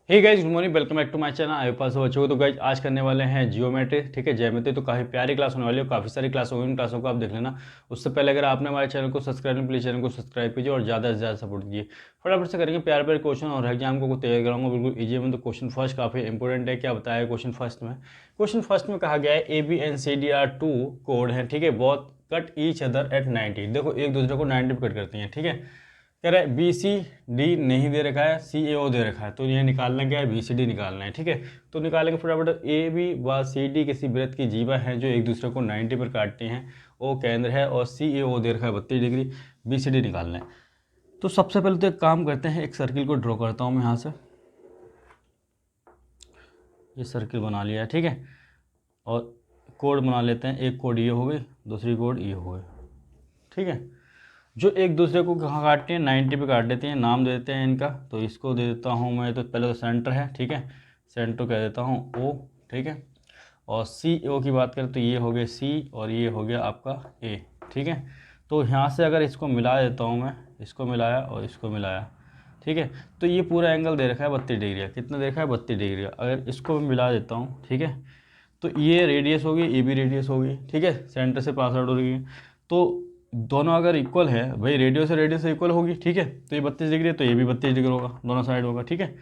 Hey guys, good morning, welcome back to my channel. आई पास बच्चों को तो गाइस आज करने वाले हैं जियोमेट्री। ठीक है, ज्योमेट्री तो काफ़ी प्यारी क्लास होने वाली है, काफ़ी सारी क्लास होगी, उन क्लासों को आप देख लेना। उससे पहले अगर आपने हमारे चैनल को सब्सक्राइब नहीं, प्लीज़ चैनल को सब्सक्राइब कीजिए और ज़्यादा से ज़्यादा सपोर्ट कीजिए। फटाफट से करेंगे प्यारे प्यारे क्वेश्चन और एग्जाम को तैयार कराऊंगा बिल्कुल ईजी में। तो क्वेश्चन फर्स्ट काफ़ी इंपॉर्टेंट है। क्या बताया क्वेश्चन फर्स्ट में कहा गया है A B and C D are two code है। ठीक है, बहुत कट ईच अदर एट 90। देखो एक दूसरे को 90 पे कट करती हैं। ठीक है, कह रहा है बी सी डी नहीं दे रखा है, सी ए ओ दे रखा है, तो ये निकालना क्या है, बी सी डी निकालना है। ठीक है, तो निकालेंगे फटाफट। ए बी व सी डी किसी वृत्त की जीवा हैं जो एक दूसरे को 90 पर काटते हैं, ओ केंद्र है, और सी ए ओ दे रखा है 32 डिग्री, बी सी डी निकालना है। तो सबसे पहले तो एक काम करते हैं, एक सर्किल को ड्रॉ करता हूँ मैं यहाँ से। ये सर्किल बना लिया है। ठीक है, और कोड बना लेते हैं। एक कोड ये हो गई, दूसरी कोड ये हो गई। ठीक है, जो एक दूसरे को कहाँ काटते हैं, 90 पे काट देते हैं। नाम दे देते हैं इनका, तो इसको दे देता हूँ मैं, तो पहले तो सेंटर है। ठीक है, सेंटर कह देता हूँ ओ। ठीक है, और सी ओ की बात करें तो ये हो गया सी और ये हो गया आपका ए। ठीक है, तो यहाँ से अगर इसको मिला देता हूँ मैं, इसको मिलाया और इसको मिलाया। ठीक है, तो ये पूरा एंगल दे रखा है 32 डिग्री। कितना दे रखा है, 32 डिग्री। अगर इसको मैं मिला देता हूँ, ठीक है, तो ये रेडियस होगी, ये भी रेडियस होगी। ठीक है, सेंटर से पास आउट हो रही है, तो दोनों अगर इक्वल है भाई, रेडियो से रेडियस इक्वल होगी। ठीक है, तो ये 32 डिग्री है तो ये भी 32 डिग्री होगा, दोनों साइड होगा। ठीक है,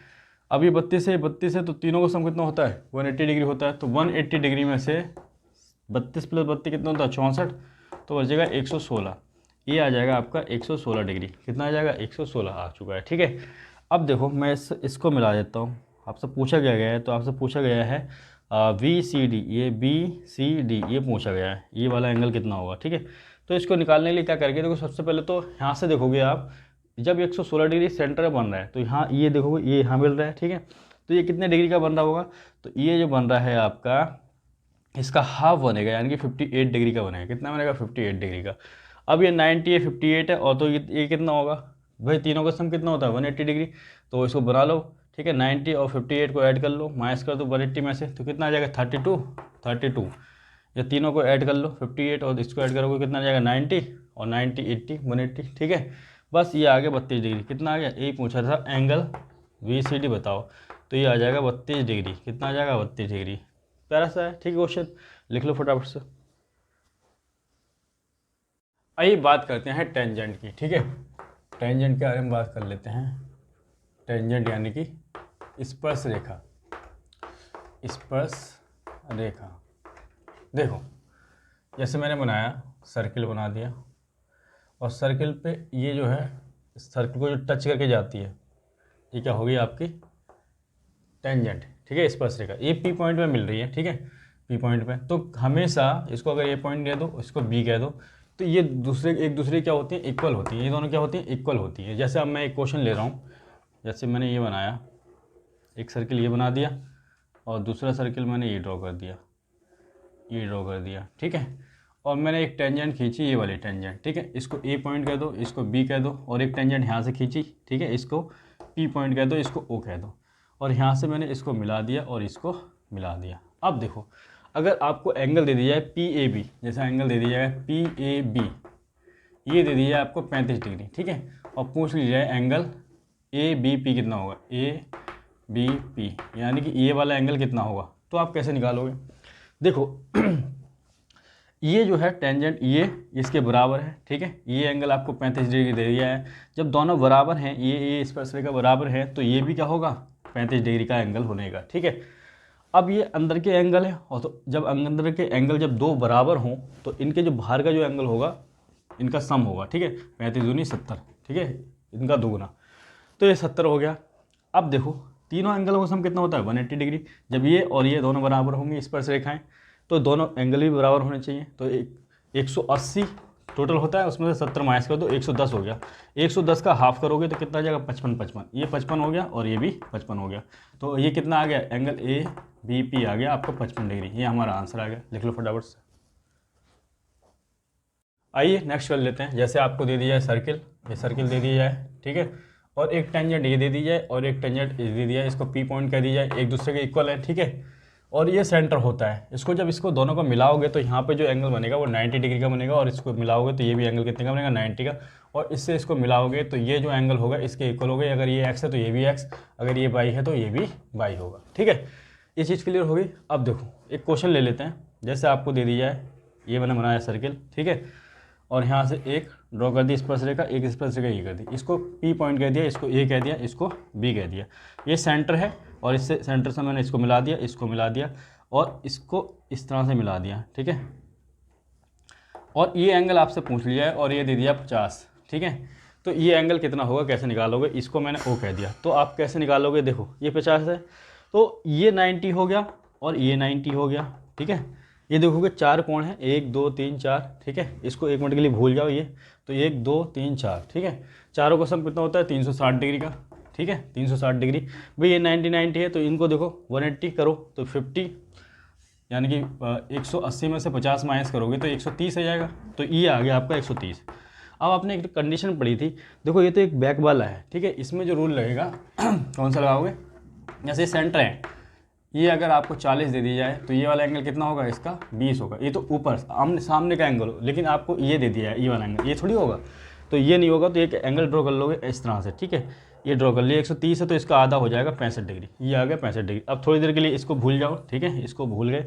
अब ये 32 है तो तीनों का सम कितना होता है, 180 डिग्री होता है। तो 180 डिग्री में से 32 प्लस 32 कितना होता है, 64, तो बचेगा 116। ये आ जाएगा आपका 116 डिग्री। कितना आ जाएगा, 116 आ चुका है। ठीक है, अब देखो मैं इसको मिला देता हूँ। आपसे पूछा गया है, तो आपसे पूछा गया है वी सी डी, ये बी सी डी ये पूछा गया है, ये वाला एंगल कितना होगा। ठीक है, तो इसको निकालने के लिए क्या करेंगे, देखो सबसे पहले तो यहाँ से देखोगे आप, जब 116 डिग्री सेंटर बन रहा है तो यहाँ ये देखोगे, ये यहाँ मिल रहा है। ठीक है, तो ये कितने डिग्री का बन रहा होगा, तो ये जो बन रहा है आपका, इसका हाफ बनेगा, यानी कि 58 डिग्री का बनेगा। कितना बनेगा, 58 डिग्री का। अब ये 90 है, 58 है, और तो ये कितना होगा भाई, तीनों का सम कितना होता है, 180 डिग्री। तो इसको बना लो। ठीक है, 90 और 58 को ऐड कर लो, माइनस कर दो 180 में से, तो कितना आ जाएगा, 32। ये तीनों को ऐड कर लो, 58 और इसको ऐड करोगे कितना आ जाएगा, 90 और 90 80 180। ठीक है, बस ये आ गया 32 डिग्री। कितना आ गया, यही पूछा था एंगल वी सी डी बताओ, तो ये आ जाएगा 32 डिग्री। कितना आ जाएगा, 32 डिग्री। प्यारा सा है। ठीक है, क्वेश्चन लिख लो फटाफट से। आइए बात करते हैं टेंजेंट की। ठीक है, टेंजेंट के बारे में बात कर लेते हैं। टेंजेंट यानी कि स्पर्श रेखा। स्पर्श रेखा, देखो जैसे मैंने बनाया, सर्किल बना दिया, और सर्किल पे ये जो है, सर्किल को जो टच करके जाती है, ये क्या होगी आपकी टेंजेंट। ठीक है, स्पर्श रेखा ये पी पॉइंट में मिल रही है। ठीक है, पी पॉइंट पे, तो हमेशा इसको अगर ए पॉइंट कह दो, इसको बी कह दो, तो ये एक दूसरे क्या होती है, इक्वल होती है। ये दोनों क्या होती है, इक्वल होती है। जैसे अब मैं एक क्वेश्चन ले रहा हूँ, जैसे मैंने ये बनाया, एक सर्किल ये बना दिया, और दूसरा सर्किल मैंने ये ड्रॉ कर दिया, ये ड्रॉ कर दिया। ठीक है, और मैंने एक टेंजेंट खींची, ये वाली टेंजेंट। ठीक है, इसको ए पॉइंट कह दो, इसको बी कह दो, और एक टेंजेंट यहाँ से खींची। ठीक है, इसको पी पॉइंट कह दो, इसको ओ कह दो, और यहाँ से मैंने इसको मिला दिया और इसको मिला दिया। अब देखो, अगर आपको एंगल दे दिया है पी ए बी, जैसा एंगल दे दिया है पी ए बी, ये दे दिया है आपको 35 डिग्री। ठीक है, और पूछ लीजिए एंगल ए बी पी कितना होगा, ए बी पी, यानी कि ये वाला एंगल कितना होगा, तो आप कैसे निकालोगे। देखो ये जो है टेंजेंट, ये इसके बराबर है। ठीक है, ये एंगल आपको 35 डिग्री दे दिया है। जब दोनों बराबर हैं, ये स्पर्श रेखा बराबर है, तो ये भी क्या होगा, 35 डिग्री का एंगल होने का। ठीक है, अब ये अंदर के एंगल है, और तो जब अंदर के एंगल जब दो बराबर हों, तो इनके जो बाहर का जो एंगल होगा, इनका सम होगा। ठीक है, 35 दूनी 70। ठीक है, इनका दोगुना, तो ये 70 हो गया। अब देखो तीनों एंगलों का सम कितना होता है, 180 डिग्री। जब ये और ये दोनों बराबर होंगे स्पर्श रेखाएं, तो दोनों एंगल भी बराबर होने चाहिए। तो 180 टोटल होता है, उसमें से 70 माइनस कर दो, 110 हो गया। 110 का हाफ करोगे तो कितना आ जाएगा, 55। ये 55 हो गया और ये भी 55 हो गया। तो ये कितना आ गया, एंगल ए बी पी आ गया आपका 55 डिग्री। ये हमारा आंसर आ गया, लिख लो फटाफट से। आइए नेक्स्ट कर लेते हैं। जैसे आपको दे दिया है सर्किल, ये सर्किल दे दिया है। ठीक है, और एक टेंजेंट ये दे दी जाए और एक टेंजेंट ये दे दिया है, इसको पी पॉइंट कह दी जाए, एक दूसरे के इक्वल है। ठीक है, और ये सेंटर होता है। इसको जब इसको दोनों को मिलाओगे तो यहाँ पे जो एंगल बनेगा वो 90 डिग्री का बनेगा, और इसको मिलाओगे तो ये भी एंगल कितने का बनेगा, 90 का। और इससे इसको मिलाओगे तो ये जो एंगल होगा इसके इक्वल होगा। अगर ये एक्स है तो ये भी एक्स, अगर ये वाई है तो ये भी वाई होगा। ठीक है, ये चीज़ क्लियर होगी। अब देखो एक क्वेश्चन ले लेते हैं। जैसे आपको दे दी जाए, ये मैंने बनाया सर्किल, ठीक है, और यहाँ से एक ड्रॉ कर दी स्पर्शरेखा, एक स्पर्शरेखा ये कर दी, इसको P पॉइंट कह दिया, इसको A कह दिया, इसको B कह दिया। ये सेंटर है और इससे सेंटर से मैंने इसको मिला दिया, इसको मिला दिया और इसको इस तरह से मिला दिया। ठीक है, और ये एंगल आपसे पूछ लिया है और ये दे दिया 50। ठीक है, तो ये एंगल कितना होगा कैसे निकालोगे, इसको मैंने O कह दिया। तो आप कैसे निकालोगे, देखो ये 50 है तो ये 90 हो गया और ये 90 हो गया। ठीक है, ये देखोगे 4 कोण है, 1 2 3 4। ठीक है, इसको 1 मिनट के लिए भूल जाओ, ये तो 1 2 3 4। ठीक है, चारों का सम कितना होता है, 360 डिग्री का। ठीक है, 360 डिग्री। भाई ये 90 90 है तो इनको देखो 180 करो तो 50, यानी कि 180 में से 50 माइनस करोगे तो 130 आ जाएगा। तो ये आ गया आपका 130। अब आपने एक कंडीशन पढ़ी थी, देखो ये तो एक बैक वाला है। ठीक है, इसमें जो रूल लगेगा कौन सा लगाओगे, जैसे सेंटर है, ये अगर आपको 40 दे दी जाए तो ये वाला एंगल कितना होगा, इसका 20 होगा। ये तो ऊपर आमने सामने का एंगल हो, लेकिन आपको ये दे दिया है ये वाला एंगल, ये थोड़ी होगा। तो ये नहीं होगा तो एक एंगल ड्रॉ कर लोगे इस तरह से। ठीक है, ये ड्रॉ कर लिया, 130 है तो इसका आधा हो जाएगा 65 डिग्री, ये आ गया 65 डिग्री। अब थोड़ी देर के लिए इसको भूल जाओ। ठीक है, इसको भूल गए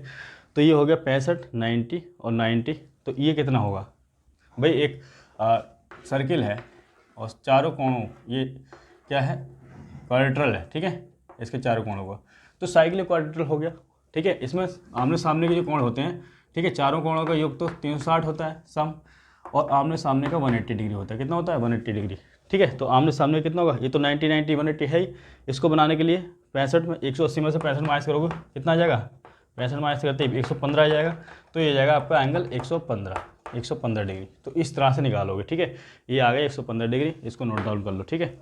तो ये हो गया 65, 90 और 90। तो ये कितना होगा भाई, एक सर्किल है और चारों कोणों, ये क्या है, क्वाड्रिलेटरल है। ठीक है, इसके चारों कोणों का तो साइक्लिक क्वाड्रिलेटरल हो गया। ठीक है, इसमें आमने सामने के जो कोण होते हैं, ठीक है, चारों कोणों का योग तो 360 होता है सम, और आमने सामने का 180 डिग्री होता है। कितना होता है, 180 डिग्री। ठीक है, तो आमने सामने कितना होगा, ये तो 90 90 180 है ही। इसको बनाने के लिए 65 में 180 में से 65 माइनस करोगे कितना आ जाएगा, 65 माइनस करते ही 115 आ जाएगा। तो ये जाएगा आपका एंगल 115 डिग्री। तो इस तरह से निकालोगे। ठीक है, ये आ गया 115 डिग्री, इसको नोट डाउन कर लो। ठीक है।